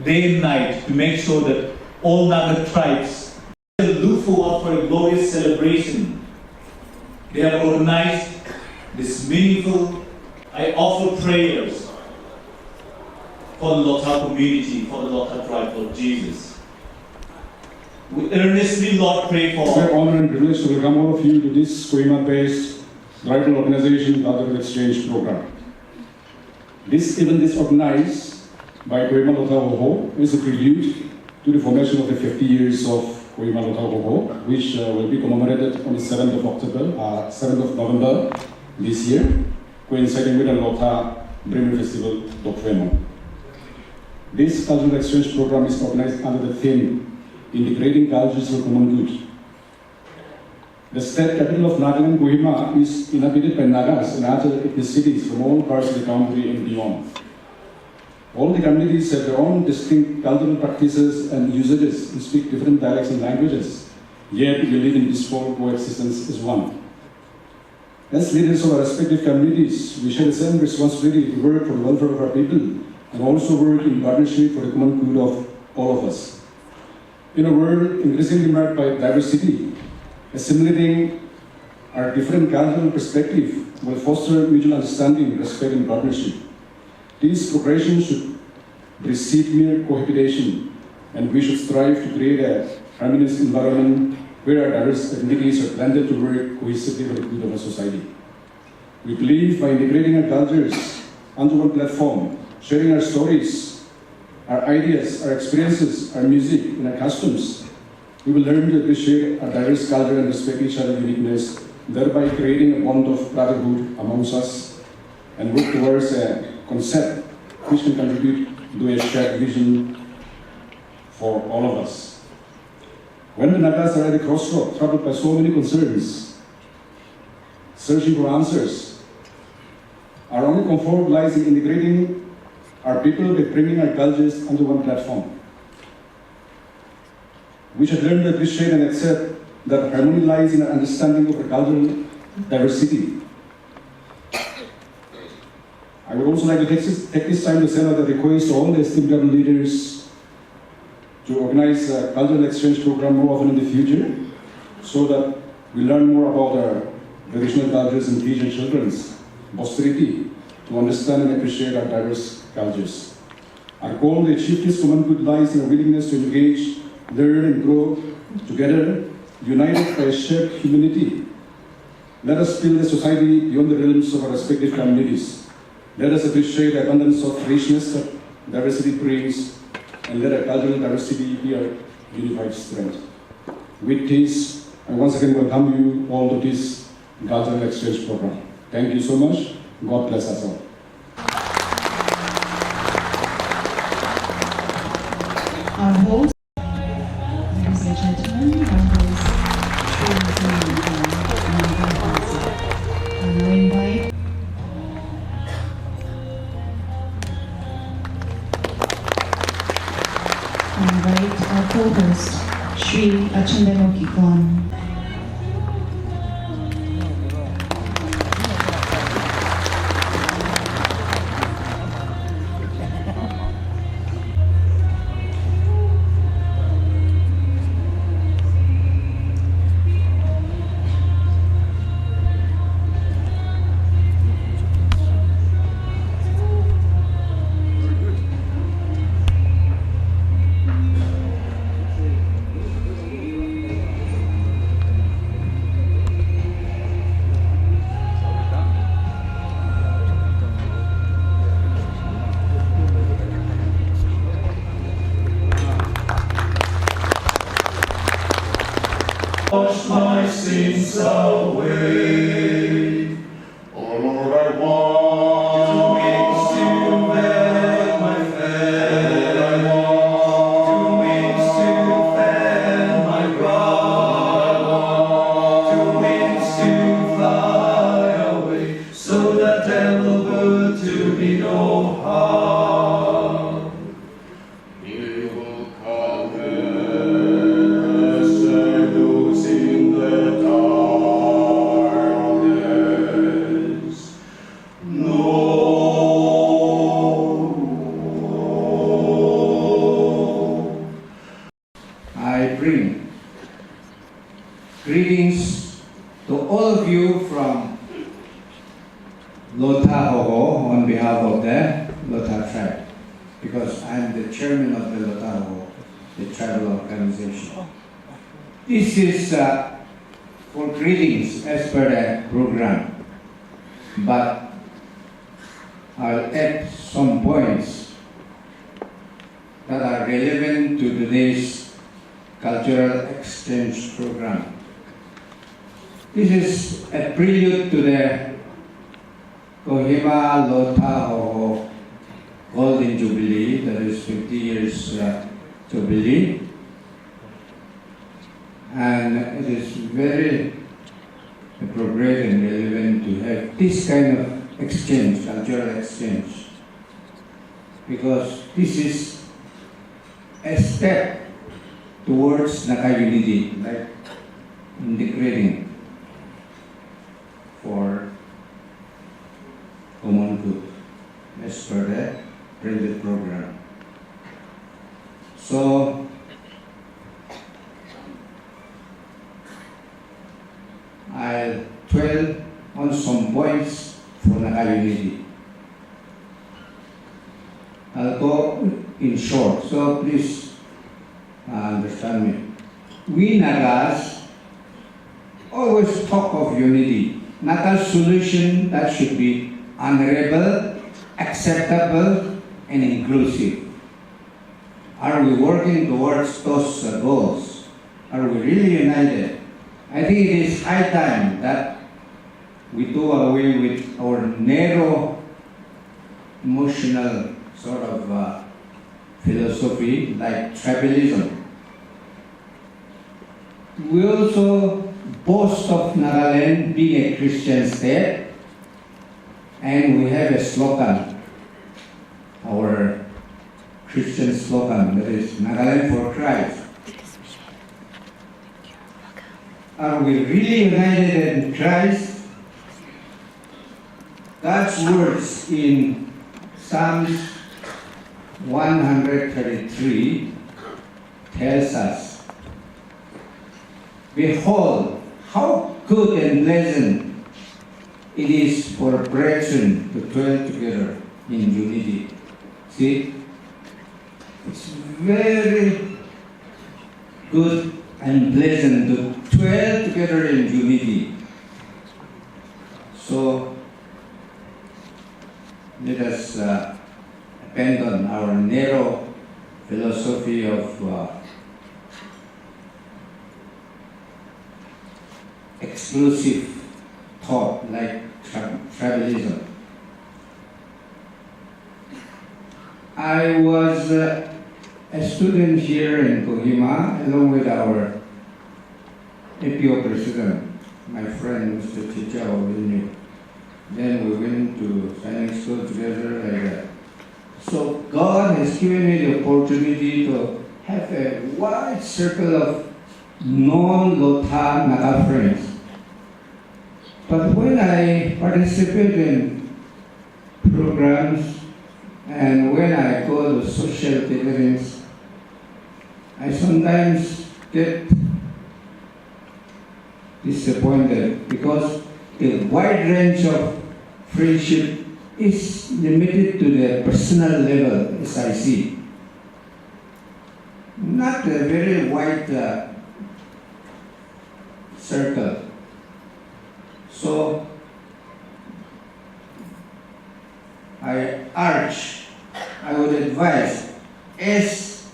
day and night to make sure that all Naga tribes look forward for a glorious celebration. They have organized this meaningful, I offer prayers for the Lotha community, for the Lotha tribe, for Jesus. We earnestly, Lord, pray for... It's my honor and privilege to welcome all of you to this Kohima-based tribal organization, Cultural Exchange Program. This event is organized by Kohima Lotha Hoho. Is a prelude to the formation of the 50 years of Kohima Lotha Hoho, which will be commemorated on the 7th of November this year, coinciding with the Lotha Brimmer Festival Dokvemo. This cultural exchange program is organized under the theme Integrating Cultures for Common Good. The state capital of Nagaland, Kohima, is inhabited by Nagas and other ethnicities from all parts of the country and beyond. All the communities have their own distinct cultural practices and usages and speak different dialects and languages, yet we live in peaceful coexistence as one. As leaders of our respective communities, we share the same responsibility to work for the welfare of our people and also work in partnership for the common good of all of us. In a world increasingly marked by diversity, assimilating our different cultural perspectives will foster mutual understanding, respect, and partnership. This progression should precede mere cohabitation, and we should strive to create a harmonious environment where our diverse ethnics are blended to work cohesively for the good of our society. We believe by integrating our cultures onto one platform, sharing our stories, our ideas, our experiences, our music, and our customs, we will learn to appreciate our diverse culture and respect each other's uniqueness, thereby creating a bond of brotherhood amongst us and work towards a concept which can contribute to a shared vision for all of us. When the Nagas are at the crossroad, troubled by so many concerns, searching for answers, our only comfort lies in integrating our people by bringing our cultures onto one platform. We should learn to appreciate and accept that harmony lies in our understanding of our cultural diversity. I would also like to take this time to send out a request to all the esteemed government leaders to organize a cultural exchange program more often in the future so that we learn more about our traditional cultures and teach our children's posterity to understand and appreciate our diverse cultures. Our goal to achieve this common good lies in our willingness to engage, learn and grow together, united by a shared humanity. Let us build a society beyond the realms of our respective communities. Let us appreciate the abundance of richness that diversity brings, and let our cultural diversity be our unified strength. With this, I once again welcome you all to this cultural exchange program. Thank you so much. God bless us all. Our host, ladies and gentlemen, our host, I invite our co-host, Sri Achandano Kikon. Wash my sins away. Oh Lord, I want wings to veil my fear. I want wings to fan my pride. I want wings to fly away, so that devil would do me no harm. He will come in the darkness. greetings to all of you from Lotha, Hoho, on behalf of the Lotha tribe, because I'm the chairman of the Lotha, Hoho, the tribal organization. This is for greetings as per the program, but I'll add some points that are relevant to today's cultural exchange program. This is a prelude to the Kohima Lotha Hoho Golden Jubilee, that is 50 years Jubilee. And it is very appropriate and relevant to have this kind of exchange, cultural exchange, because this is a step towards Naga unity, like integrating for common good as per the printed program. So, I'll dwell on some points for Naga unity. I'll go in short, so please understand me. We Nagas always talk of unity. Naga solution that should be honorable, acceptable, and inclusive. Are we working towards those goals? Are we really united? I think it is high time that we do away with our narrow, emotional sort of philosophy like tribalism. We also boast of Nagaland being a Christian state, and we have a slogan, our Christian slogan, that is Nagaland for Christ. Are we really united in Christ? God's words in Psalms 133 tells us, "Behold, how good and pleasant it is for brethren to dwell together in unity." See, it's very good and pleasant to dwell together in unity. So, let us abandon our narrow philosophy of exclusive thought like tribalism. I was a student here in Kohima along with our APO president, my friend Mr. Chicha Ovini. Then we went to sailing school together like that. So God has given me the opportunity to have a wide circle of non-Lotha Naga friends. But when I participate in programs and when I go to social gatherings, I sometimes get disappointed because the wide range of friendship is limited to the personal level, as I see. Not a very wide circle. So, I would advise, as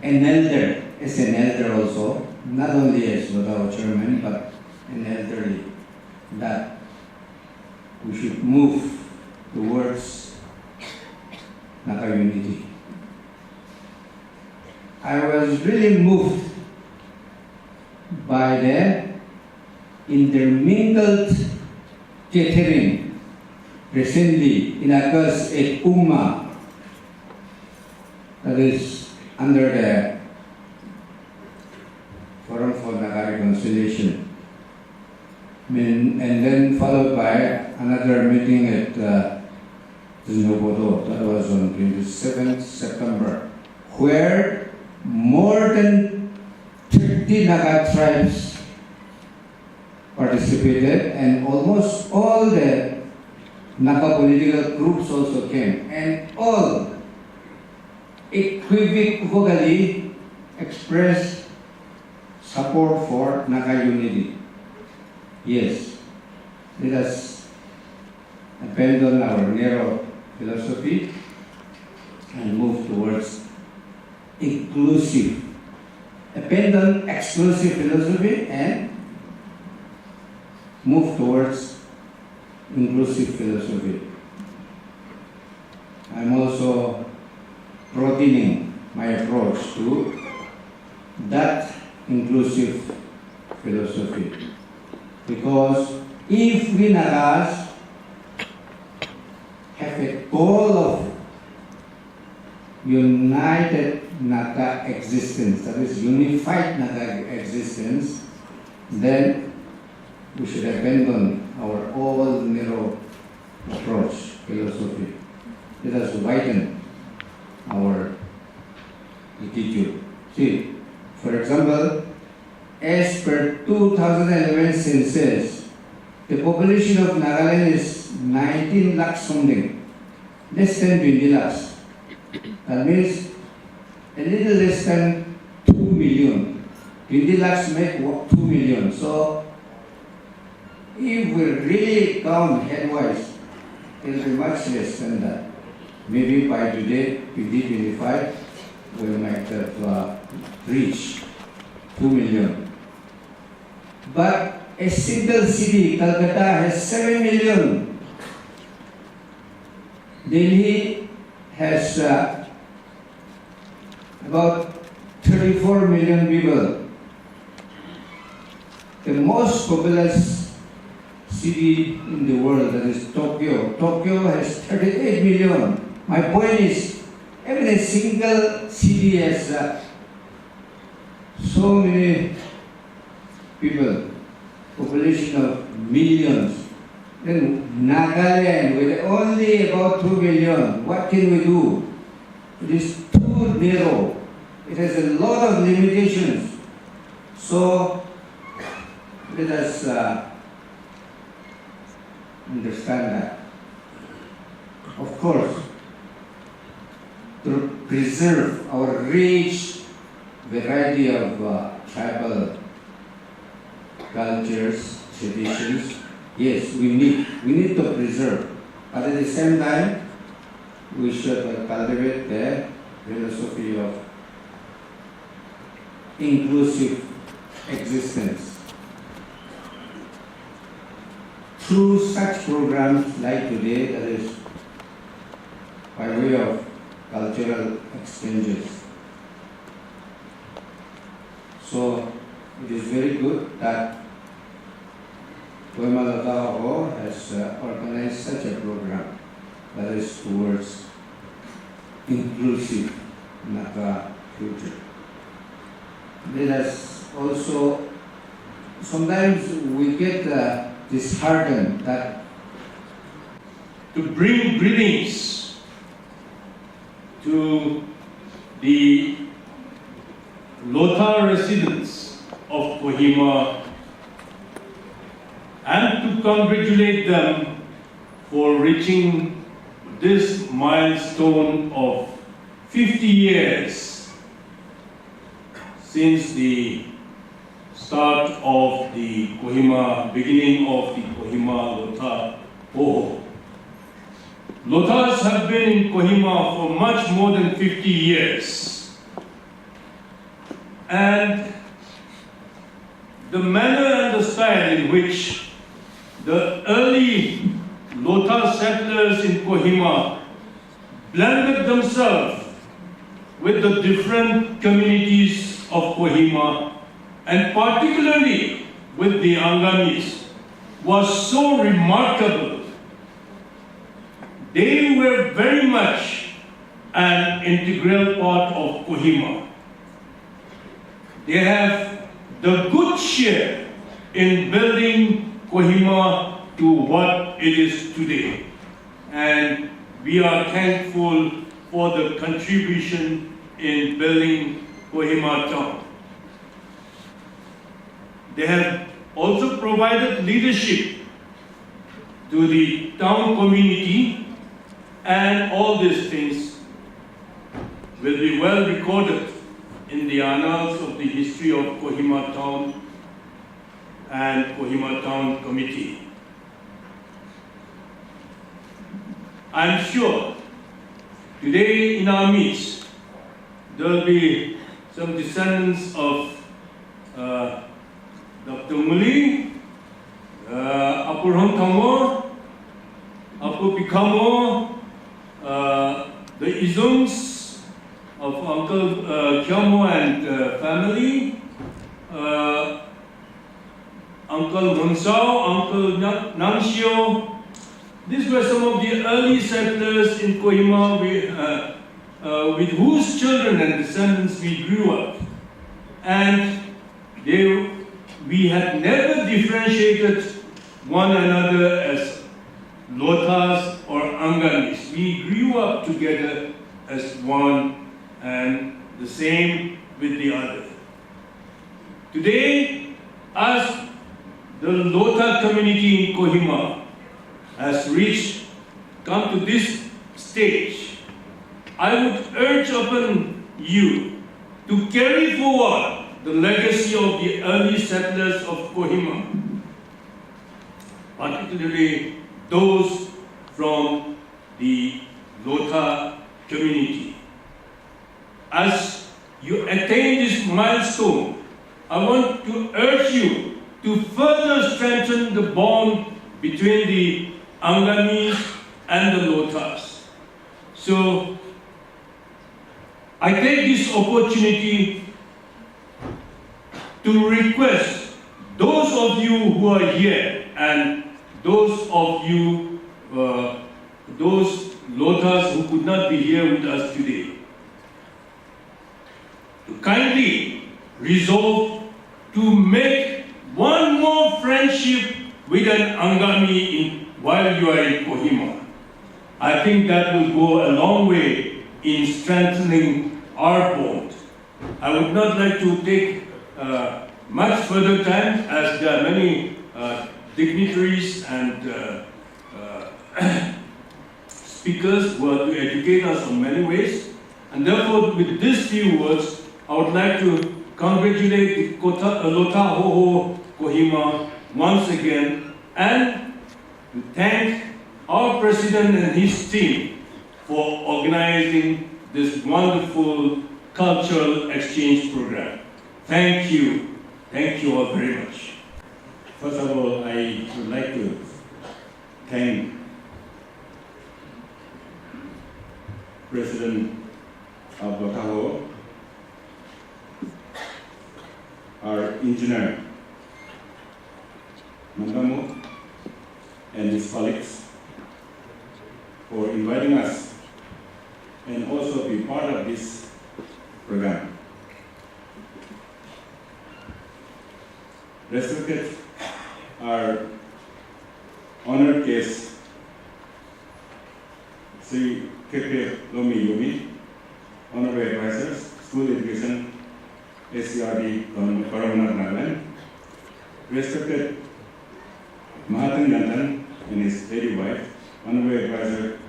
an elder also, not only as Lotha chairman, but an elderly, that we should move towards Naga unity. I was really moved by the intermingled gathering recently in August at Umma, that is under the Forum for Naga Reconciliation. And then followed by another meeting at Zinobodo, that was on 27th September, where more than 30 Naga tribes participated, and almost all the Naga political groups also came, and all equivocally expressed support for Naga unity. Yes, let us abandon our narrow philosophy and move towards inclusive. Abandon exclusive philosophy and move towards inclusive philosophy. I'm also broadening my approach to that inclusive philosophy. Because if we Nagas have a goal of united Naga existence, that is unified Naga existence, then we should abandon our all narrow approach, philosophy. Let us widen our attitude. See, for example, as per 2011 census, the population of Nagaland is 19 lakhs something, less than 20 lakhs. That means a little less than 2 million. 20 lakhs make 2 million. So if we really count headwise, it will be much less than that. Maybe by today, 2025, we might have reached 2 million. But a single city, Calcutta, has 7 million. Delhi has about 34 million people. The most populous city in the world, that is Tokyo. Tokyo has 38 million. My point is, even a single city has so many people, population of millions. Then Nagaland with only about 2 million, what can we do? It is too narrow. It has a lot of limitations. So let us understand that. Of course, to preserve our rich variety of tribal cultures, traditions, yes, we need to preserve. But at the same time, we should cultivate the philosophy of inclusive existence. Through such programs like today, that is by way of cultural exchanges. So it is very good that Kohima Lotha Hoho has organized such a program that is towards inclusive Naga future. Let us also, sometimes we get disheartened that to bring greetings to the Lotha residents of Kohima and to congratulate them for reaching this milestone of 50 years since the start of the Kohima, beginning of the Kohima Lotha Hoho. Lothas have been in Kohima for much more than 50 years. And the manner and the style in which the early Lotha settlers in Kohima blended themselves with the different communities of Kohima, and particularly with the Angamis, was so remarkable. They were very much an integral part of Kohima. They have the good share in building Kohima to what it is today. And we are thankful for the contribution in building Kohima town. They have also provided leadership to the town community, and all these things will be well recorded in the annals of the history of Kohima Town and Kohima Town Committee. I'm sure today in our midst there will be some descendants of Dr. Muli, Apu Hongtamo, Apu Pikamo, the Izungs of Uncle Kyamo and family, Uncle Munsao, Uncle Nangshio. These were some of the early settlers in Kohima with whose children and descendants we grew up. And we had never differentiated one another as Lothas or Angamis. We grew up together as one and the same with the other. Today, as the Lotha community in Kohima has come to this stage, I would urge upon you to carry forward the legacy of the early settlers of Kohima, particularly those from the Lotha community. As you attain this milestone, I want to urge you to further strengthen the bond between the Angamis and the Lothas. So, I take this opportunity to request those of you who are here and those of you, those Lothas who could not be here with us today, to kindly resolve to make one more friendship with an Angami while you are in Kohima. I think that will go a long way in strengthening our bond. I would not like to take much further time, as there are many dignitaries and speakers who are to educate us in many ways. And therefore, with these few words, I would like to congratulate the Lotha Hoho Kohima once again, and to thank our president and his team for organizing this wonderful cultural exchange program. Thank you. Thank you all very much. First of all, I would like to thank President of Lotha Hoho, our engineer, Mandamu, and his colleagues for inviting us and also be part of this program. Respected our honored guest, Sri K.P. Lomi Yomi, Honorable Advisors, School Education, SCRD, Government of Nagaland, respected Mahatma Nandan and his lady wife, Honorable Advisor,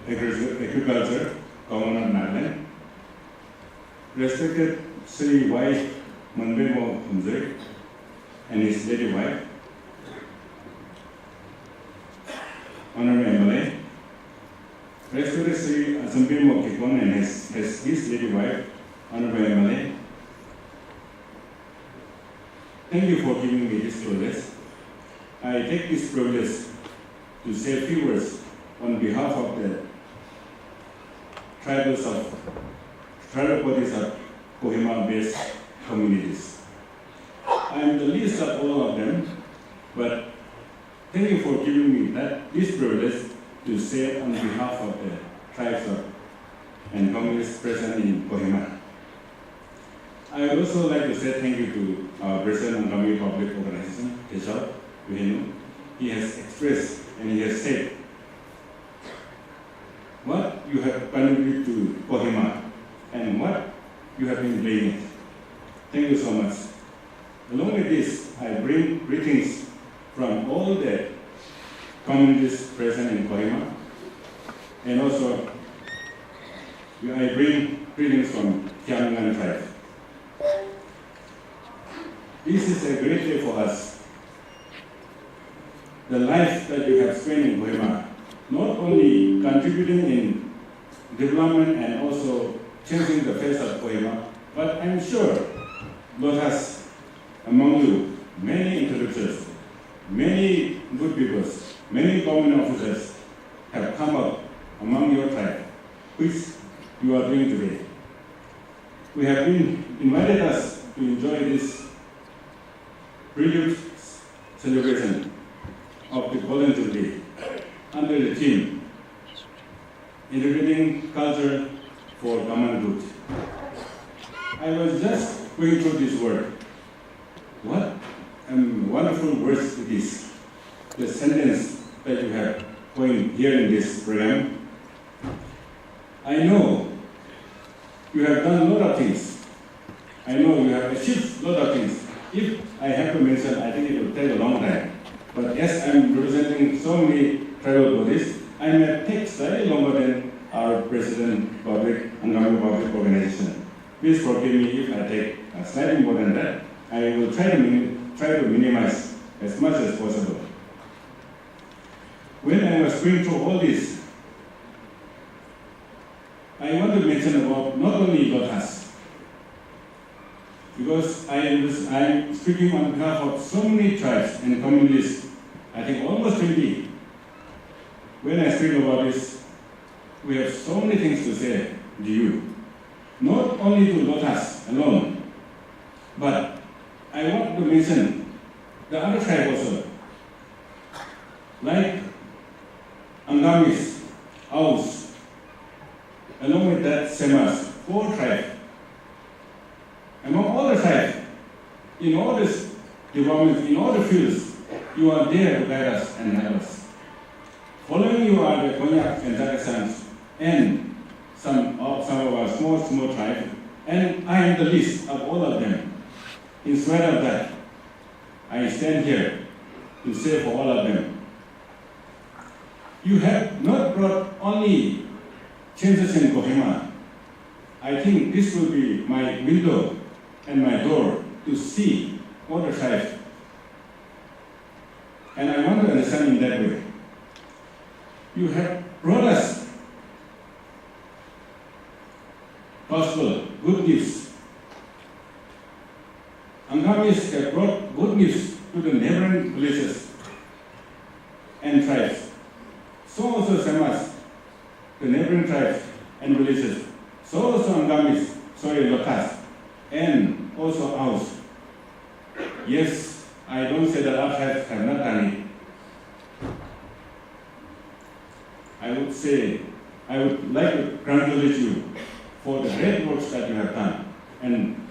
Agriculture, Government of Nagaland, respected Sri Y. Manbemo Humzek and his lady wife, Honorable MLA, respected Sri Azumbimo Kikon and his lady wife, Honorable MLA. Thank you for giving me this privilege. I take this privilege to say a few words on behalf of the tribal bodies of Kohima-based communities. I am the least of all of them, but thank you for giving me this privilege to say on behalf of the tribes and communities present in Kohima. I would also like to say thank you to our President of Angami Public Organization, Keshav Vihenu. He has expressed and he has said what you have contributed to Kohima and what you have been doing it. Thank you so much. Along with this, I bring greetings from all the communities present in Kohima, and also I bring greetings from Tiananmen tribe. This is a great day for us. The life that you have spent in Kohima, not only contributing in development and also changing the face of Kohima, but I'm sure Lotha's among you, many intellectuals, many good people, many government officers have come up among your tribe, which you are doing today. We have been invited us to enjoy this brilliant celebration of the Golden Jubilee under the theme, Integrating Culture for Common Good. I was just going through this word. What wonderful words it is. The sentence that you have going here in this program. I know you have done a lot of things. I know you have achieved a lot of things. If I have to mention, I think it will take a long time. But as I'm representing so many tribal bodies, I may take slightly longer than our President Angami Public Organization. Please forgive me if I take slightly more than that. I will try to minimize as much as possible. When I was going through all this, I want to mention about not only Lothas, because I'm speaking on behalf of so many tribes and communities, I think almost 20. When I speak about this, we have so many things to say to you. Not only to Lothas alone, but I want to mention the other tribe also. Like Angamis, Aus, along with that Semas, 4 tribes. Among all the tribes, in all this development, in all the fields, you are there to guide us and help us. Following you are the Konyak and Zakasans and some of our small tribes, and I am the least of all of them. In spite of that, I stand here to say for all of them, you have not brought only changes in Kohima. I think this will be my window and my door to see all the tribes. And I want to understand in that way. You have brought us gospel, good news. Angamis have brought good news to the neighboring villages and tribes. So also Semas, the neighboring tribes and villages. So also Angamis, Lothas, and also Aus. Yes, I don't say that our tribes have not done it. I would like to congratulate you for the great works that you have done. And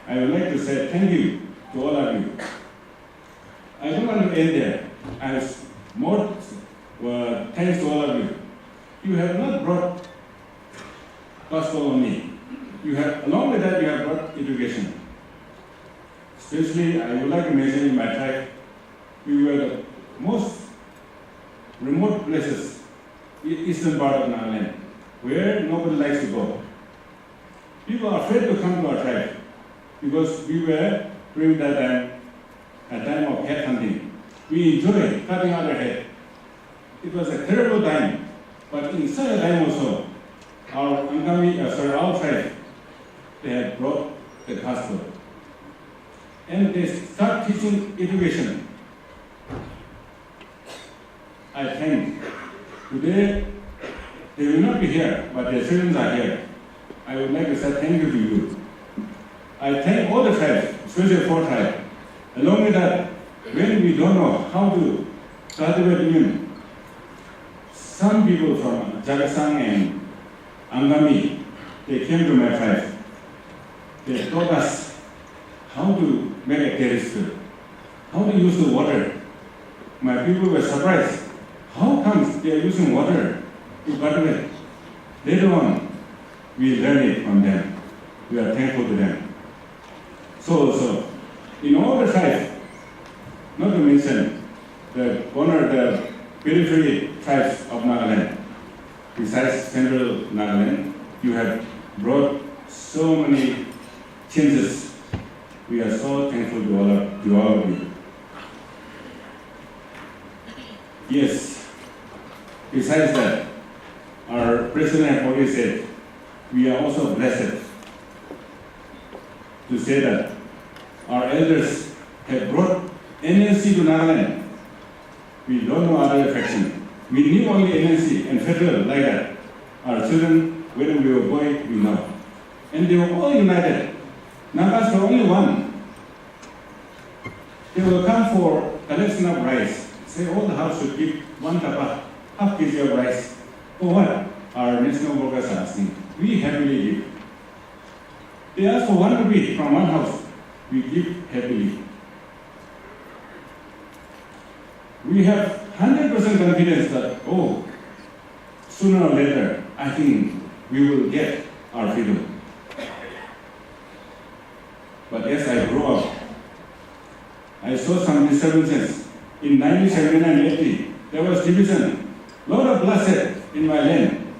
I would like to say thank you to all of you. I don't want to end there. I have more thanks to all of you. You have not brought gospel only. You have, along with that, you have brought education. Especially, I would like to mention in my tribe, we were the most remote places, eastern part of Nagaland, where nobody likes to go. People are afraid to come to our tribe because we were, during that time, a time of head hunting. We enjoyed cutting out our head. It was a terrible time, but in such a time also, our tribe, they had brought the gospel. And they start teaching education. I think today they will not be here, but their children are here. I would like to say thank you to you. I thank all the tribes, especially 4 tribes. Along with that, when we don't know how to cultivate union, some people from Jagasang and Angami, they came to my tribe. They taught us how to make a terrace field, how to use the water. My people were surprised. How comes they are using water to cultivate? Later on, we learned it from them. We are thankful to them. So in all the tribes, not to mention the periphery tribes of Nagaland. Besides central Nagaland, you have brought so many changes. We are so thankful to all of you. Yes, besides that, our president has already said, we are also blessed to say that our elders have brought NLC to Nagaland. We don't know other faction. We knew only NLC and federal like that. Our children, when we were going, we know. And they were all united. Nagas were only one. They will come for collection of rice. Say all the house should give one tapa, half kg of rice. For what? Our national workers are asking. We happily give. They ask for 1 rupee from one house. We give happily. We have 100% confidence that, sooner or later, I think we will get our freedom. But as I grow up, I saw some disturbances. In 1979-80, there was division. Lot of bloodshed in my land.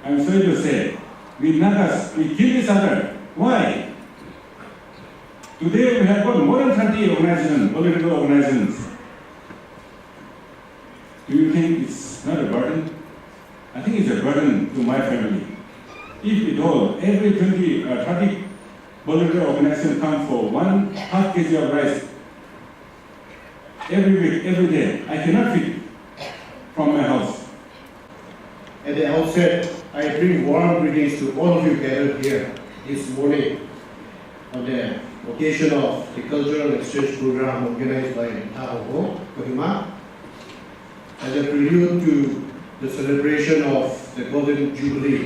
I'm sorry to say, we Nagas, we kill each other. Why? Today we have got more than 30 organizations, political organizations. Do you think it's not a burden? I think it's a burden to my family. If at all, every 20 or 30 political organizations come for one half kg of rice every week, every day, I cannot feed from my house. At the outset, I bring warm greetings to all of you gathered here this morning on the occasion of the cultural exchange program organized by Hoho, Kohima, as a prelude to the celebration of the Golden Jubilee,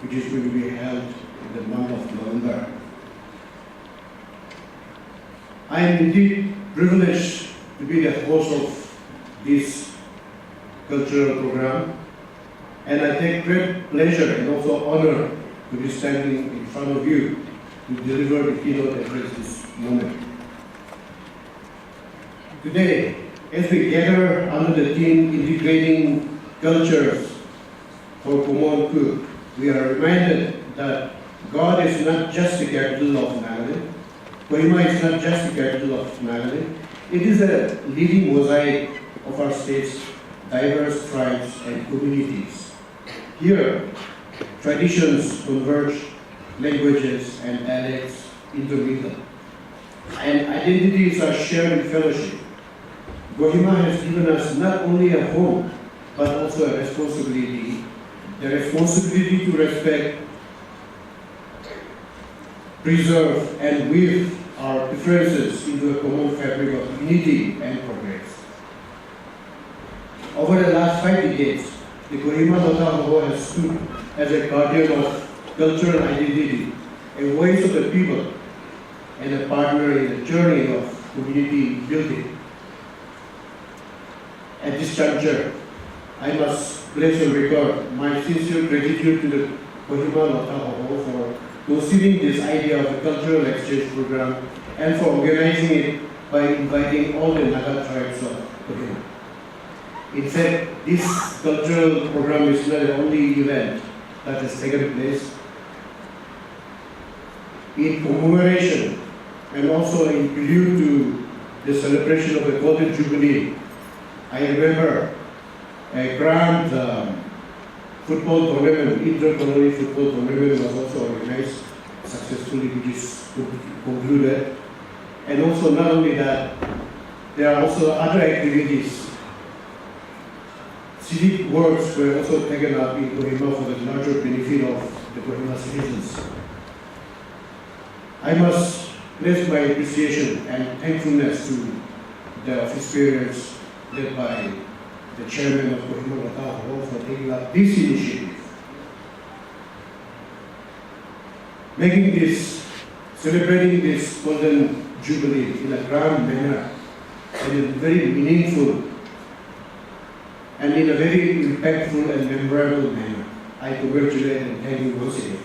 which is going to be held in the month of November. I am indeed privileged to be the host of this cultural program, and I take great pleasure and also honor to be standing in front of you to deliver the keynote address this moment. Today, as we gather under the theme Integrating Cultures for Common Good, we are reminded that God is not just the capital of Nagaland. Kohima is not just the capital of Nagaland. It is a living mosaic of our state's diverse tribes and communities. Here, traditions converge, languages and dialects intermingle, and identities are shared in fellowship. Kohima has given us not only a home, but also a responsibility, the responsibility to respect, preserve, and weave our differences into a common fabric of unity and progress. Over the last 5 decades, the Kohima Lotha has stood as a guardian of cultural identity, a voice of the people, and a partner in the journey of community building. At this juncture, I must place on record my sincere gratitude to the Kohima Lotha for conceiving this idea of a cultural exchange program and for organizing it by inviting all the Naga tribes of Kohima. In fact, this cultural program is not the only event that has taken place. In commemoration and also in prelude to the celebration of the Golden Jubilee, I remember a grand football tournament, inter-colony football tournament was also organized successfully, which is concluded. And also not only that, there are also other activities. Civic works were also taken up in Kohima for the larger benefit of the Kohima citizens. I must place my appreciation and thankfulness to the office parents led by the chairman of Kohima Lotha for taking up this initiative. Making this, celebrating this Golden Jubilee in a grand manner, and in a very meaningful and in a very impactful and memorable manner. I congratulate and thank you once again.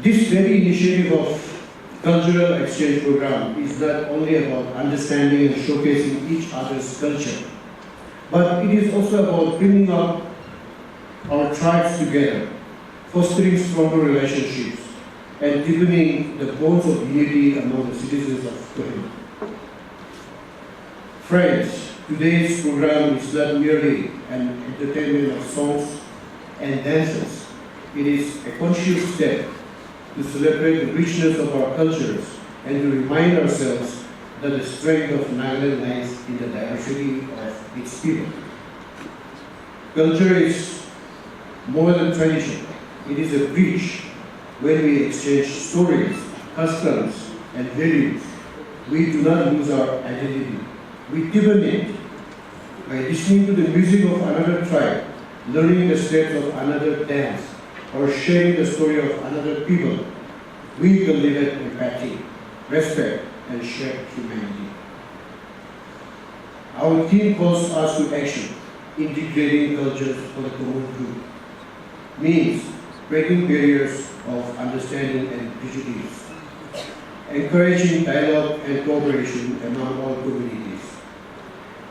This very initiative of cultural exchange program is not only about understanding and showcasing each other's culture, but it is also about bringing up our tribes together, fostering stronger relationships, and deepening the bonds of unity among the citizens of Kohima. Friends, today's program is not merely an entertainment of songs and dances. It is a conscious step to celebrate the richness of our cultures and to remind ourselves that the strength of Nagaland lies in the diversity of its people. Culture is more than tradition. It is a bridge. When we exchange stories, customs, and values, we do not lose our identity. We deepen it by listening to the music of another tribe, learning the steps of another dance, or sharing the story of another people. We cultivate empathy, respect, and shared humanity. Our theme calls us to action, integrating cultures for the common good. Means breaking barriers of understanding and prejudice, encouraging dialogue and cooperation among all communities,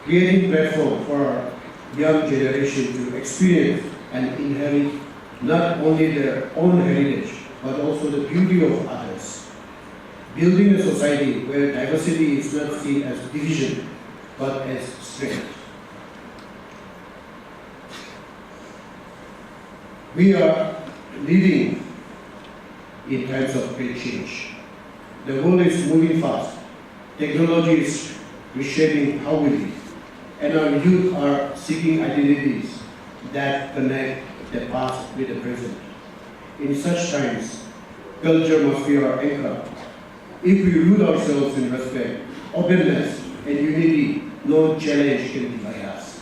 creating platform for our young generation to experience and inherit not only their own heritage, but also the beauty of others. Building a society where diversity is not seen as division, but as strength. We are living in times of great change. The world is moving fast. Technology is reshaping how we live. And our youth are seeking identities that connect the past with the present. In such times, culture must be our anchor. If we root ourselves in respect, openness, and unity, no challenge can divide us.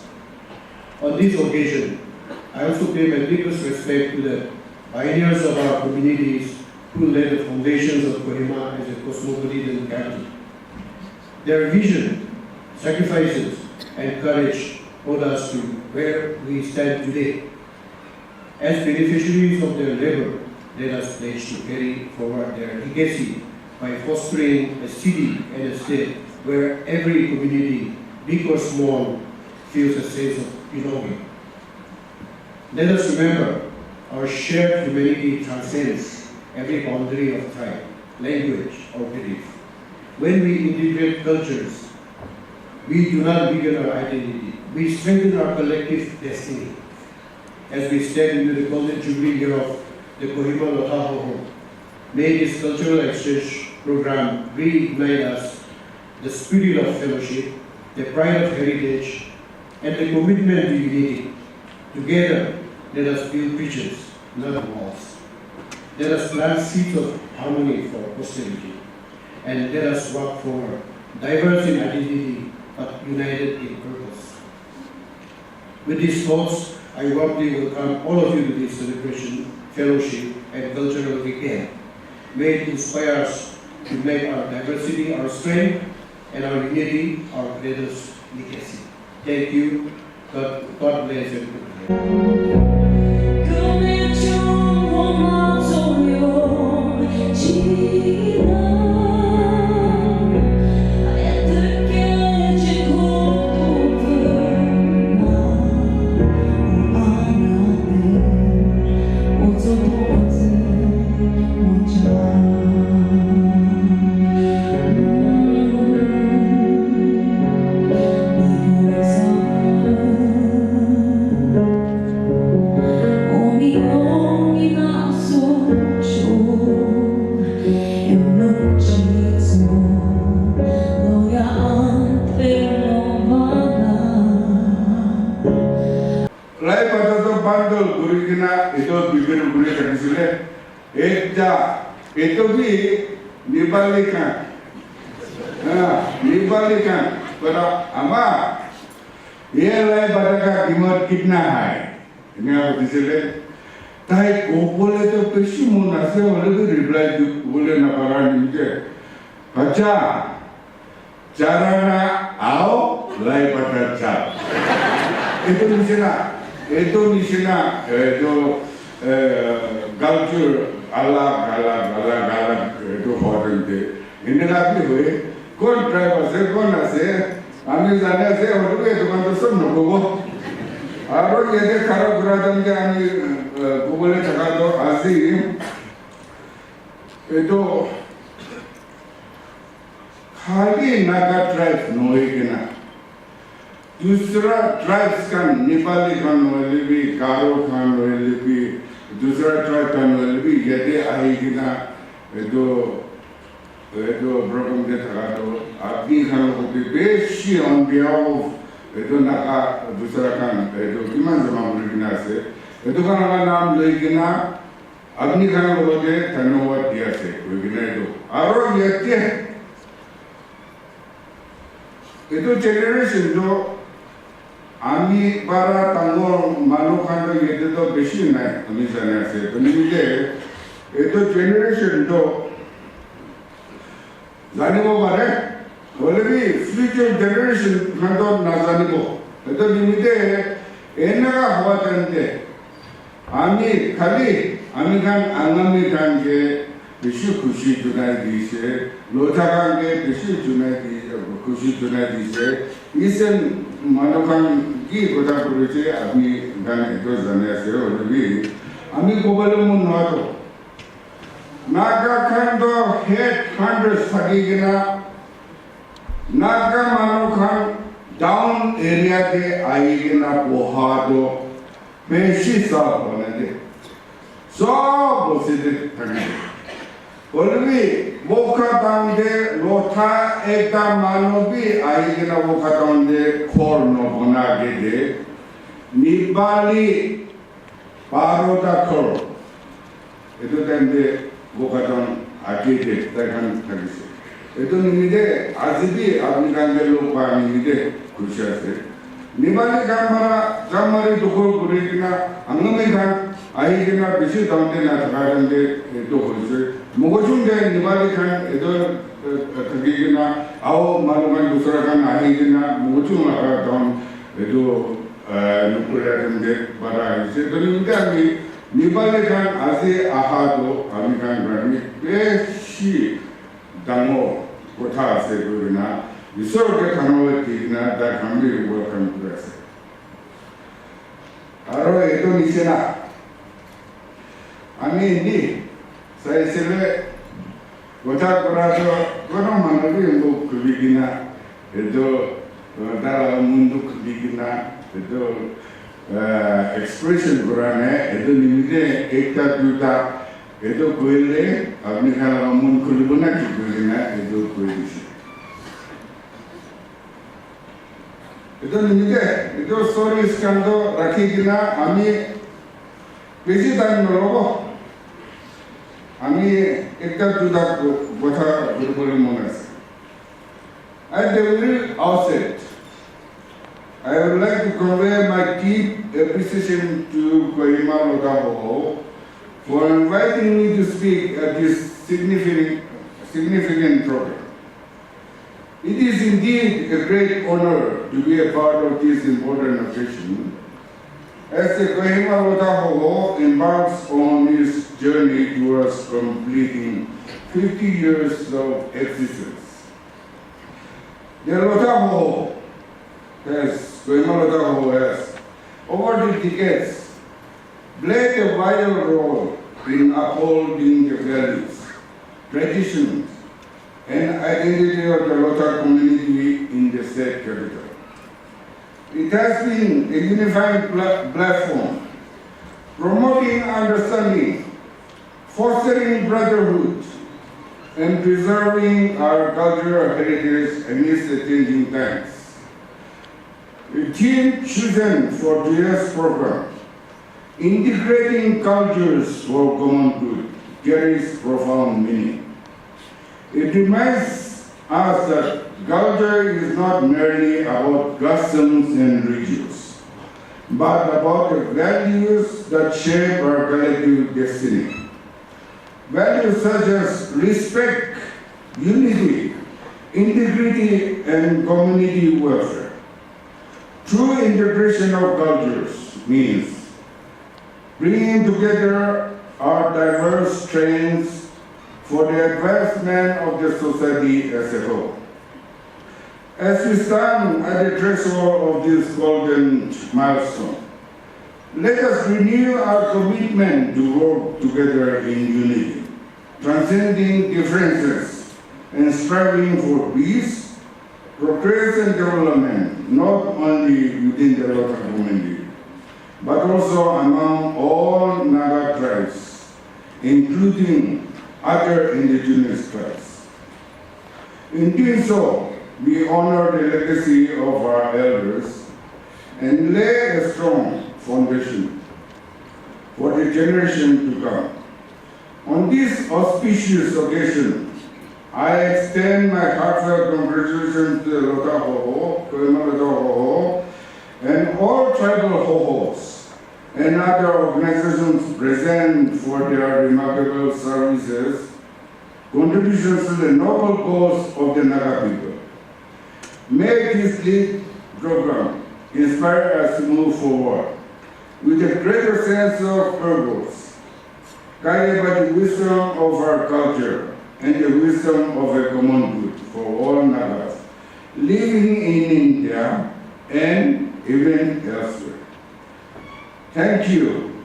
On this occasion, I also pay my deepest respect to the pioneers of our communities who laid the foundations of Kohima as a cosmopolitan capital. Their vision, sacrifices, and courage brought us to where we stand today. As beneficiaries of their labor, let us pledge to carry forward their legacy by fostering a city and a state where every community, big or small, feels a sense of belonging. Let us remember, our shared humanity transcends every boundary of tribe, language, or belief. When we integrate cultures, we do not weaken our identity. We strengthen our collective destiny. As we step into the golden Jubilee year of the Kohima Lotha Hoho, may this cultural exchange program reignite us the spirit of fellowship, the pride of heritage, and the commitment to unity. Together, let us build bridges, not walls. Let us plant seeds of harmony for posterity, and let us walk forward, diverse in identity, but united in purpose. With these thoughts, I warmly welcome all of you to this celebration, fellowship, and cultural weekend. May it inspire us to make our diversity our strength and our unity our greatest legacy. Thank you. God bless everyone. Itu di dibalikan, dibalikan. Pada ama, ia lagi pada kimat kitna hai. Ini apa disini? Tapi boleh tu pesi munasib boleh tu reply boleh nak paran ini. Baca, cara nak au lagi pada cara. Itu di sana, itu culture. Alam itu foreign day. India भी हुए कौन driver से कौन ऐसे आमी जाने से और भी दुकान तो सब नको वो और ये देख खराब गुरादम के आमी गूगल चला तो आसी ये तो खाली नागा ट्राइब नोए के ना दूसरा ट्राइब्स का नेपाली का नोए भी गारो का नोए भी दूसरा ट्राइब का नोए भी ये दे आई कि ना ये तो ब्रोकन के थका तो आदमी खानों को भी बेशी on behalf of ये तो नागा दूसरा खान ये तो किमान जमा बुलगिना से ये तो खाना का नाम ले कि ना आदमी खानों को बोलते धन्यवाद दिया से कोई भी नहीं तो आरो ये क्या ये तो जनरेशन जो आमी बारा तंगो मानो खान तो ये तो बेशी नहीं आमी जाने से तो नहीं ये तो जनरेशन जो जाने को बारे बोले भी फ्यूचर जनरेशन खान तो ना जाने को ये तो निमित्ते एना का हवा करते आमी खाली आमी खान आंगमी खान के बेशी खुशी चुनाई दी से लोथा खान के बेशी चुनाई दी खुशी चुनाई दी से इसे मानो खान की कोटा पुरुषे आमी खान तो जाने से और भी आमी को बोले मुन ना तो नागा खान तो हेड हंड्रेड्स थकी गिना नागा मानो खान डाउन एरिया के आई गिना पोहा तो बेशी साफ बने थे सब बोलते थके बोले भी बोका तांगे लोथा एक ता मानो भी आई गिना बोका तांगे खोर नो बना के दे निबाली पारोटा खोर itu tende bukatan akide takan kagise itu nimide azibi abnikan de lupa nimide kushase nimale kamari dukho kurikina angame kan aigina bishi tamte na takarande itu kurse mogojunde nimale kan itu kagigina au malukan dusra kan aigina mogojun tam itu nukura tende bara ise to nimide ami निबाले Khan आसे आहा तो आमी खान ग्रामी बेशी दांगो कोठा आसे गुरुना विश्व के खानों की ना दा खामी वो खान कुरासे आरो ये तो नीचे ना आमी नी सही से कोठा कुरा तो कोनो मानवी हमको कभी गिना ये तो दारा मुंडू कभी गिना ये तो एक्सप्रेशन कराने itu nimite ekta duta itu koile apni khala mun kulibuna ki koile itu koile itu nimite itu story skando rakhi gina ami beshi time lobo ami ekta duta botha gurubole monas at the very outset I would like to convey my deep appreciation to Kohima Lotha Hoho for inviting me to speak at this significant program. It is indeed a great honor to be a part of this important occasion as the Kohima Lotha Hoho embarks on his journey towards completing 50 years of existence. The Lotha Hoho Kohima Lotha Hoho has, over the decades, played a vital role in upholding the values, traditions, and identity of the Lotha community in the state capital. It has been a unified platform, promoting understanding, fostering brotherhood, and preserving our cultural heritage amidst the changing times. The theme chosen for today's program, integrating cultures for common good, carries profound meaning. It reminds us that culture is not merely about customs and rituals, but about the values that shape our collective destiny. Values such as respect, unity, integrity, and community welfare. True integration of cultures means bringing together our diverse strengths for the advancement of the society as a whole. As we stand at the threshold of this golden milestone, let us renew our commitment to work together in unity, transcending differences and striving for peace, progress and development, not only within the Lotha community, but also among all Naga tribes, including other indigenous tribes. In doing so, we honor the legacy of our elders and lay a strong foundation for the generation to come. On this auspicious occasion, I extend my heartfelt congratulations to the Lotha Hoho, Kohima Lotha Hoho, and all tribal Hohos and other organizations present for their remarkable services, contributions to the noble cause of the Naga people. May this lead program inspire us to move forward with a greater sense of purpose, guided by the wisdom of our culture and the wisdom of a common good for all Nagas living in India and even elsewhere. Thank you,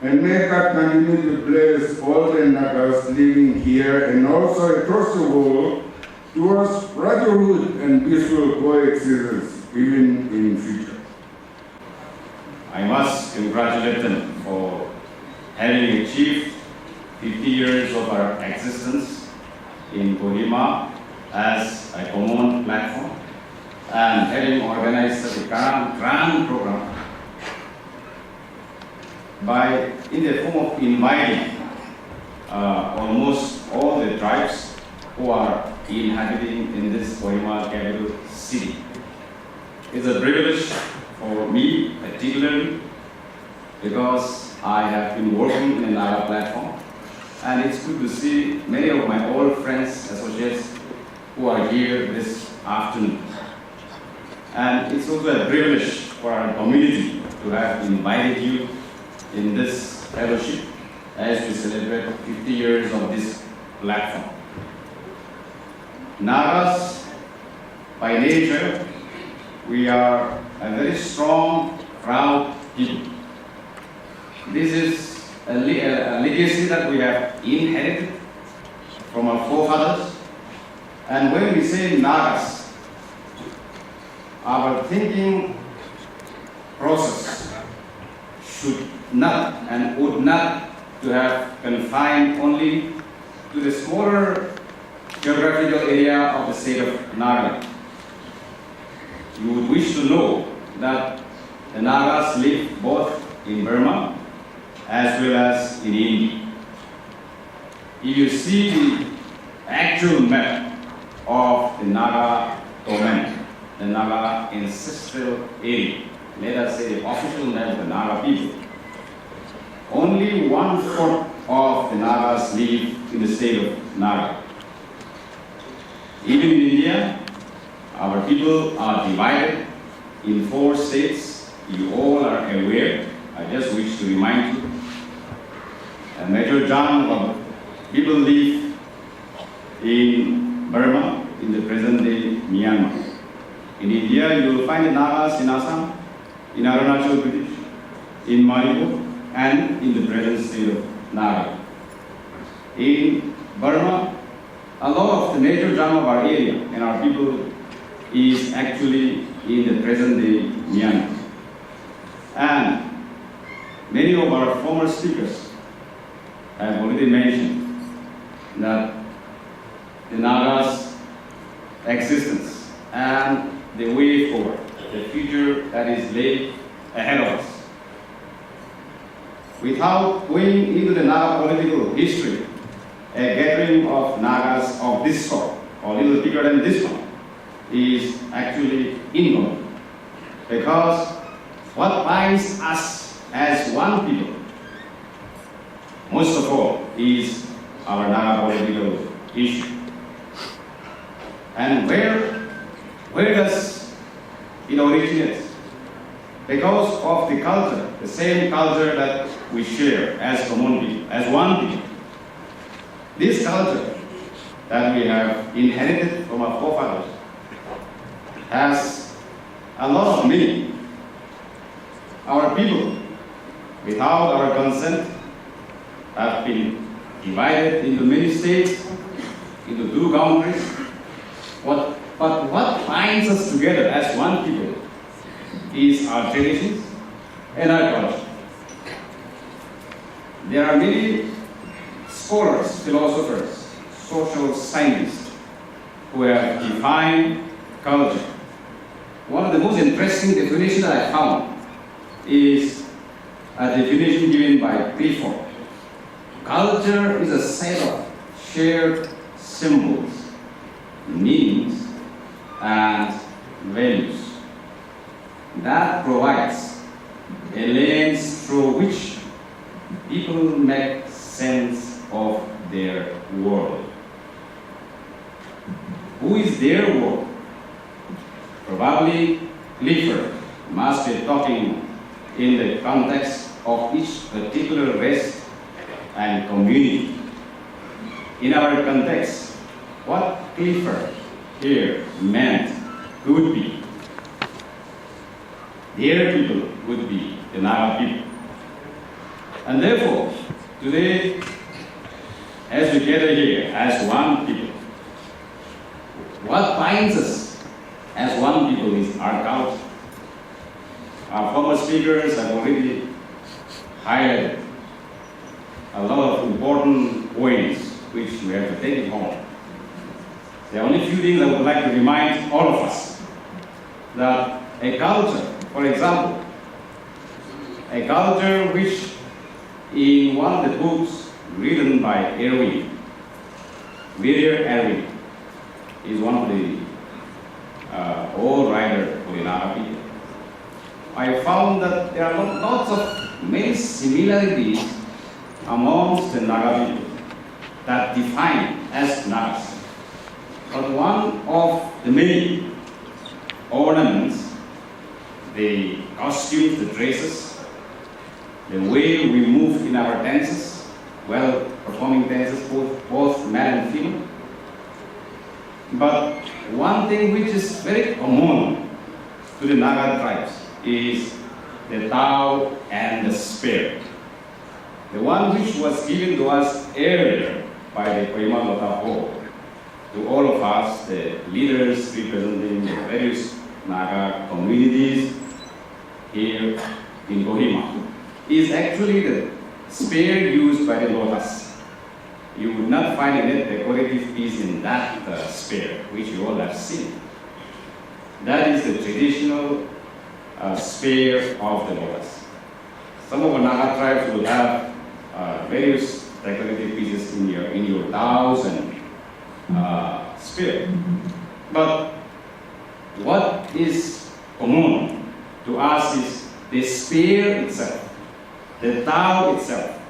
and may God continue to bless all the Nagas living here and also across the world towards brotherhood and peaceful coexistence even in future. I must congratulate them for having achieved 50 years of our existence in Kohima as a common platform and having organized such a grand program in the form of inviting almost all the tribes who are inhabiting in this Kohima capital city. It's a privilege for me particularly because I have been working in a Naga platform, and it's good to see many of my old friends, associates who are here this afternoon. And it's also a privilege for our community to have invited you in this fellowship as we celebrate 50 years of this platform. Nagas, by nature, we are a very strong, proud people. This is a legacy that we have inherited from our forefathers. And when we say Nagas, our thinking process should not and would not to have confined only to the smaller geographical area of the state of Naga. You would wish to know that the Nagas live both in Burma as well as in India. If you see the actual map of the Naga domain, the Naga ancestral area, let us say the official map of the Naga people, only 1/4 of the Nagas live in the state of Naga. Even in India, our people are divided in 4 states. You all are aware. I just wish to remind you. A major chunk of people live in Burma, in the present-day Myanmar. In India, you will find the Nagas in Assam, in Arunachal Pradesh, in Manipur, and in the present state of Naga. In Burma, a lot of the major chunk of our area and our people is actually in the present-day Myanmar. And many of our former speakers have already mentioned that the Nagas' existence and the way forward, the future that is laid ahead of us. Without going into the Naga political history, a gathering of Nagas of this sort, or a little bigger than this one, is actually involved. Because what binds us as one people, most of all, is our Naga political issue. And where does it originate? Because of the culture, the same culture that we share as common people, as one people. This culture that we have inherited from our forefathers has a lot of meaning. Our people, without our consent, have been divided into many states, into two countries. But what binds us together as one people is our traditions and our culture. There are many scholars, philosophers, social scientists who have defined culture. One of the most interesting definitions that I found is a definition given by Clifford. Culture is a set of shared symbols, meanings, and values that provides a lens through which people make sense of their world. Who is their world? Probably Clifford must be talking in the context of each particular race and community. In our context, what Clifford here meant could be their people would be the Naga people. And therefore, today, as we gather here as one people, what binds us as one people is our culture. Our former speakers have already highlighted a lot of important points which we have to take it home. There are only a few things I would like to remind all of us. That a culture, for example, a culture which in one of the books written by William Erwin is one of the old writers for the Naga people. I found that there are lots of many similarities amongst the Naga people that define as Nagas. But one of the many ornaments, the costumes, the dresses, the way we move in our dances, well performing dances, both male and female. But one thing which is very common to the Naga tribes is the Tao and the Spirit. The one which was given to us earlier by the Kohima Lotha, to all of us, the leaders representing the various Naga communities here in Kohima, is actually the spear used by the Lothas. You would not find any decorative piece in that spear, which you all have seen. That is the traditional spear of the Lothas. Some of our Naga tribes will have various decorative pieces in your Taos and spear. But what is common to us is the spear itself, the Tao itself,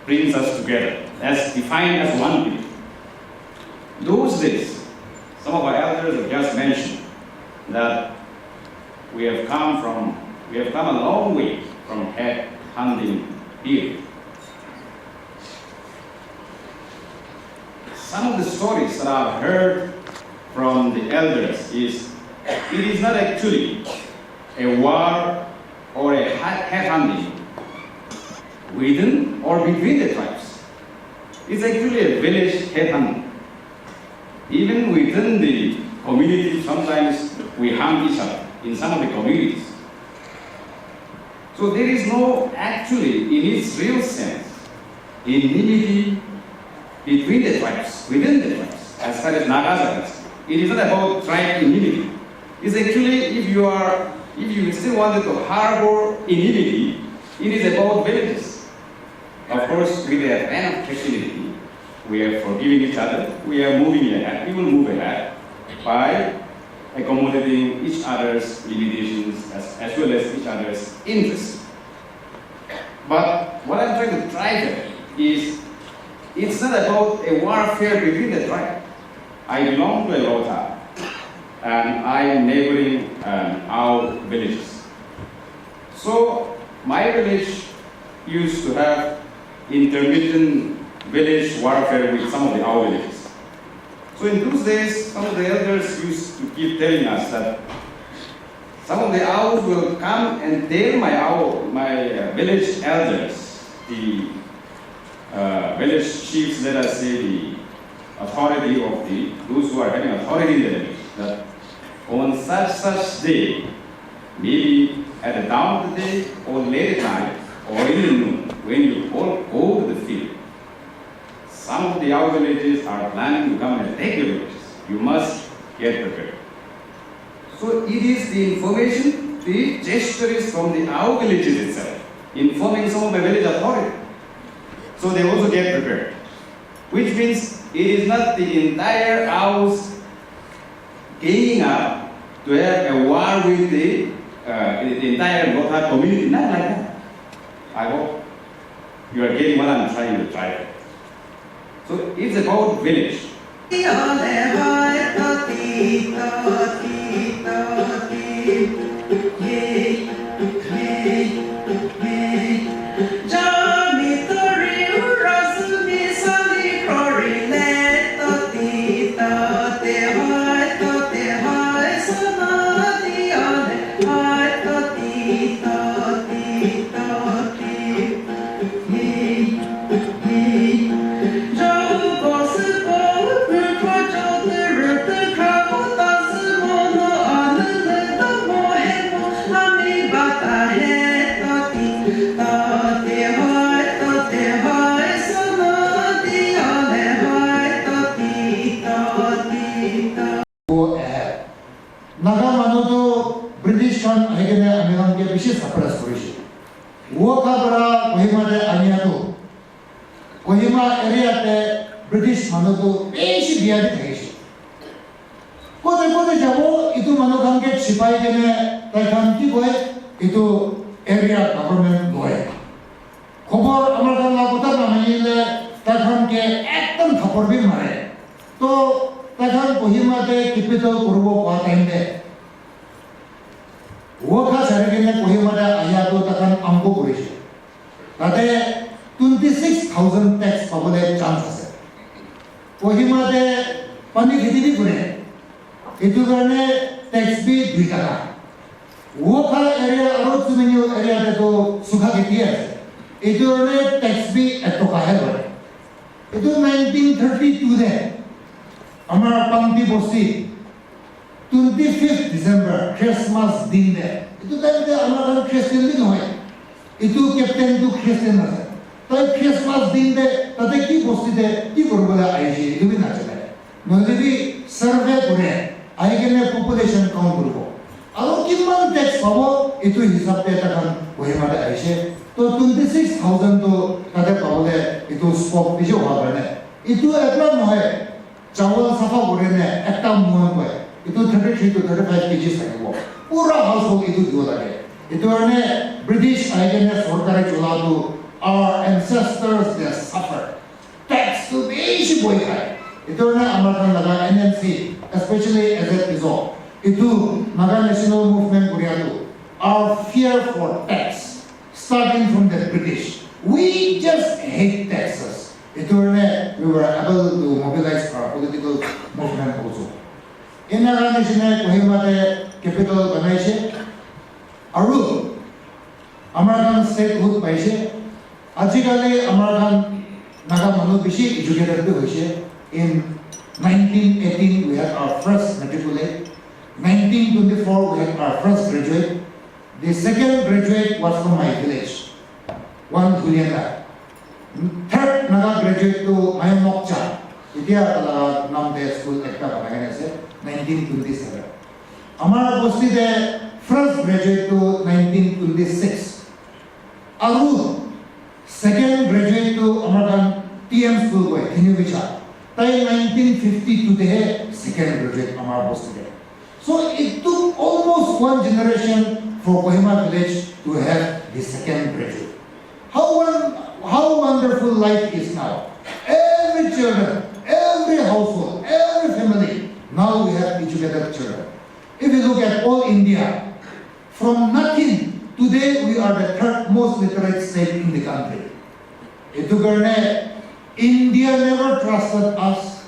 brings us together, as defined as one people. Those days, some of our elders have just mentioned that we have come a long way from head hunting period. Some of the stories that I've heard from the elders is, it is not actually a war or a head hunting within or between the tribes. It's actually a village head hunting. Even within the community, sometimes we hunt each other in some of the communities. So there is no, actually, in its real sense, enmity between the tribes, within the tribes, as far as Nagas are concerned. It is not about tribe enmity. It's actually, if you still wanted to harbor enmity, it is about villages. Of course, with the advent of Christianity, we are forgiving each other, we are moving ahead, we will move ahead by accommodating each other's limitations as well as each other's interests. But what I'm trying to drive at is, it's not about a warfare between the tribes. I belong to a Lotha, and I am neighboring our villages. So my village used to have intermittent village warfare with some of the our villages. So in those days, some of the elders used to keep telling us that some of the owls will come and tell my village elders, the village chiefs, let us say the authority of those who are having authority in the village, that on such day, maybe at the dawn of the day or late at night or in the noon, when you all go to the field, some of the owl villages are planning to come and take the villages. You must get prepared. So it is the information, the gesture is from the owl villages itself, informing some of the village authority. So they also get prepared. Which means it is not the entire owls ganging up to have a war with the entire Lotha community. Not like that. I hope you are getting what I'm trying to drive. So it's about village. Naga Manudu British kan akhirnya Amerikan ke bisnis suppress polisi. Woka bara Kohima de Aniatu. Kohima area te British Manudu besi biar dikasih. Kode jabo itu Manukan ke sipai kene Thailand boy itu area government boy. Khobor Amerikan lakuta namanya Thailand ke ekdom thapor bi mare. To Thailand Kohima de capital kurbo kuatende. Woka sarigene Kohima de ayatu Thailand ambo polisi. Tade 26,000 tax pabole chance ase. Kohima de pani kheti bi kore. Itu karne tax bi 2 taka. Woka area aro tumenyo area de to sukha kheti ase. Itu karne tax bi 1 taka hai bore. Itu 1932 de Amar Pangti Bosi 25th December Christmas din de. Itu time de Amar Christian din hoy. Itu captain tu Christian ase. Tai Christmas din de tate ki bosi de ki korbola aishi itu bi na chale. Node bi survey kore aigene population count korbo. Aro kimman tax pabo itu hisab de takan Kohima de aishi. To 26,000 to tate pabole itu scope bi jo ha bane. Itu ekla noy. चावल सफा बोरे ने एकटा मुहन को इतो 33 to 35 kg psycho पूरा house whole इतो दियो लागे इतो ने ब्रिटिश आइगन ने सरकार चला तो our ancestors they suffered tax to बेसी बोई खाए इतो ने अमेरिकन लगा NNC especially as it is all इतो नागा national movement कोरिया तो our fear for tax starting from the British we just hate taxes. We were able to mobilize our political movement also. In Naga Nation, Kohima de capital Banaise, Aru, American statehood Baise, Ajikale American Naga Manu Bishi educated in 1918 we had our first matriculate, 1924 we had our first graduate. The second graduate was from my village, one Juliana. Third Naga graduate to Mayamokcha. Itia kala nam de school ekta banagane se 1927. Amar Bosti de first graduate to 1926. Aru second graduate to American TM school boy Kinuvicha. Tai 1952 de second graduate Amar Bosti de. So it took almost one generation for Kohima village to have the second graduate. How wonderful life is now. Every children, every household, every family, now we have educated children. If you look at all India, from nothing, today we are the third most literate state in the country. Itu karena India never trusted us.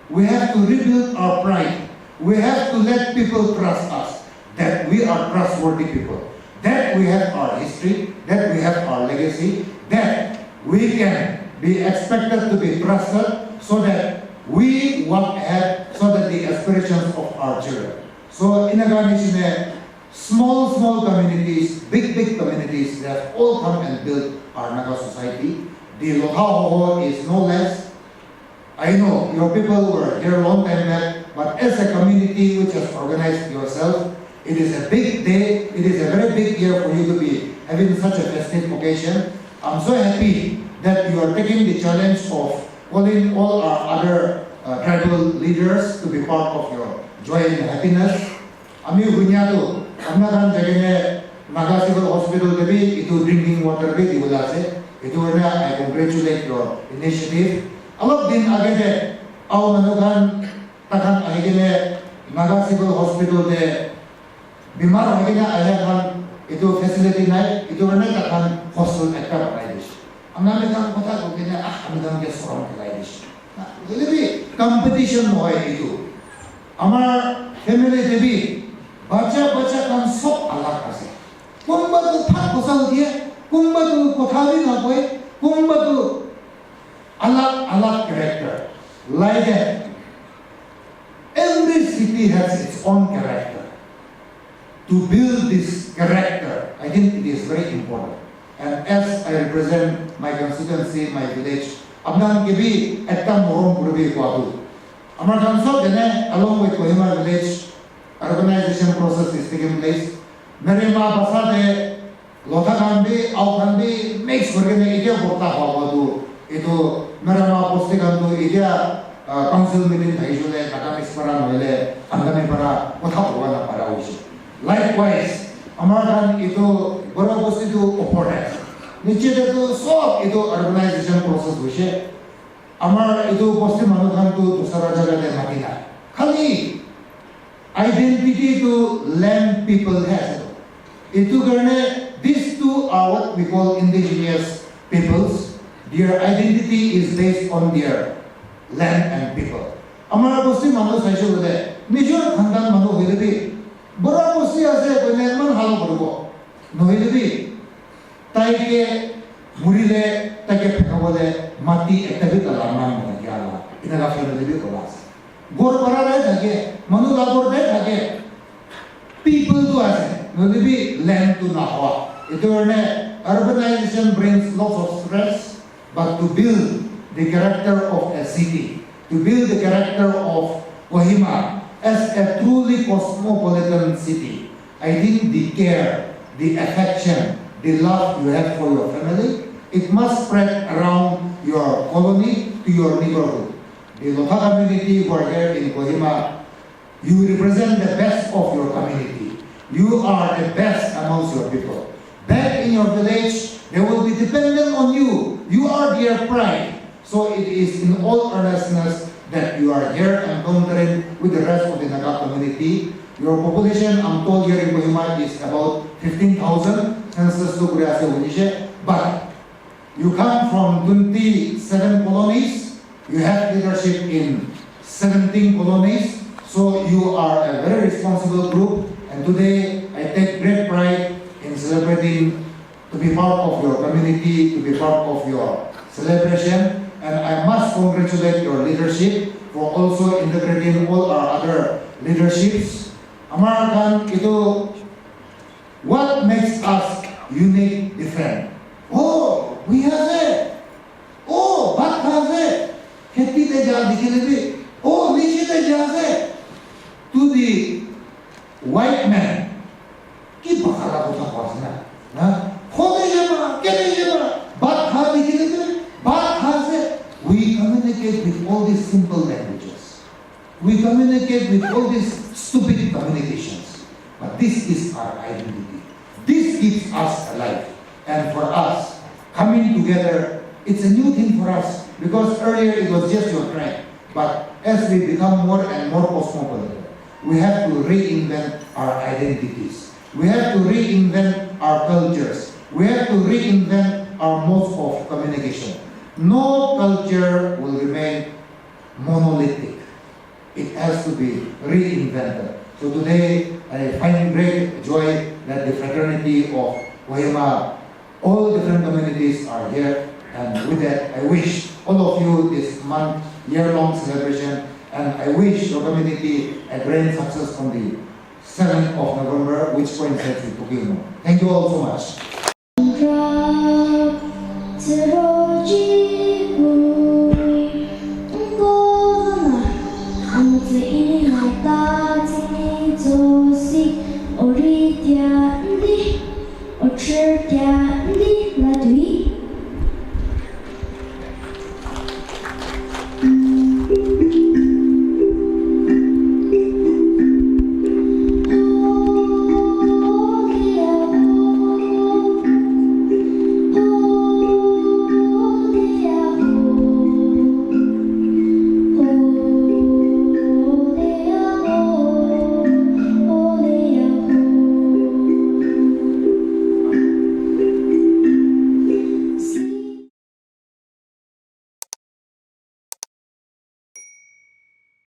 We have to rebuild our pride. We have to let people trust us, that we are trustworthy people, that we have our history, that we have our legacy, that we can be expected to be trusted so that we walk ahead, so that the aspirations of our children. So in Naga, small communities, big communities, they have all come and built our Naga society. The Lotha Hoho is no less. I know your people were here a long time back, but as a community which has organized yourself, it is a big day, it is a very big year for you to be having such a festive occasion. I'm so happy that you are taking the challenge of calling all our other tribal leaders to be part of your joy and happiness. Ami Gunyatu, Amnakan Jagene, Naga Civil Hospital Devi, itu drinking water be di Ulase. Itu I congratulate your initiative. Alok din agade, au manukan takan agene Naga Civil Hospital de bimar agene ayakan itu facility nai, itu takan hostel ekta pakai. Amna mekan kota ko kena amna ke soron pakai. Jadi competition hoy itu. Amar family devi baca kan sok alat ase. Kumba tu thak kosal dia, kumba tu kothali na koi, kumba tu alat character. Like that, every city has its own character. To build this character, I think it is very important. And as I represent my constituency, my village, Amnan Gibi ekta morom purbi kuatu. Amar Kansot dene along with Kohima village, urbanization process is taking place. Mere ma basa de Lotha Gandhi, Au Gandhi mix करके इडिया बोलता हुआ तो itu mere ma posti gandu idia council meeting thaisule kata mispara noile andame para kotha hoga na para hoise. Likewise, Amar Khan itu bora posti tu opponent. Niche de tu sob itu urbanization process hoise. Amar itu posti manu Khan tu dusara jaga de matina. Khali identity to land people has. Itu karena these two are what we call indigenous peoples. Their identity is based on their land and people. Amara posti manu saisho bole nijor khandan manu hoile bi bora posti ase koine man hal korbo nohile bi tai ke murile tai ke phekabole mati ekta bi talarman mane gyala inaga family bi kolas gor para rahe thake manu labor rahe thake people to ase nohile bi land to na howa itu karone urbanization brings lots of stress. But to build the character of a city, to build the character of Kohima as a truly cosmopolitan city, I think the care, the affection, the love you have for your family, it must spread around your colony to your neighborhood. The Lotha community who are here in Kohima, you represent the best of your community. You are the best amongst your people. Back in your village, they will be dependent on you. You are their pride. So it is in all earnestness that you are here and encountering with the rest of the Naga community. Your population, I'm told here in Kohima, is about 15,000 census to Kuriase. But you come from 27 colonies. You have leadership in 17 colonies. So you are a very responsible group. And today I take great pride in celebrating to be part of your community, to be part of your celebration. And I must congratulate your leadership for also integrating all our other leaderships. Amar Khan, itu what makes us unique, different? Oh, we have it. Oh, what has it? Kheti te ja dikhile. Oh, niche te ja se. To the white man, ki bakhala kotha pasna. Na? We communicate with all these simple languages. We communicate with all these stupid communications. But this is our identity. This keeps us alive. And for us, coming together, it's a new thing for us. Because earlier it was just your tribe. But as we become more and more cosmopolitan, we have to reinvent our identities. We have to reinvent our cultures. We have to reinvent our modes of communication. no culture will remain monolithic. It has to be reinvented. So today, I find great joy that the fraternity of Kohima, all different communities are here. And with that, I wish all of you this month, year-long celebration, and I wish your community a great success on the 7th of November, which coincides with Keynote. Thank you all so much.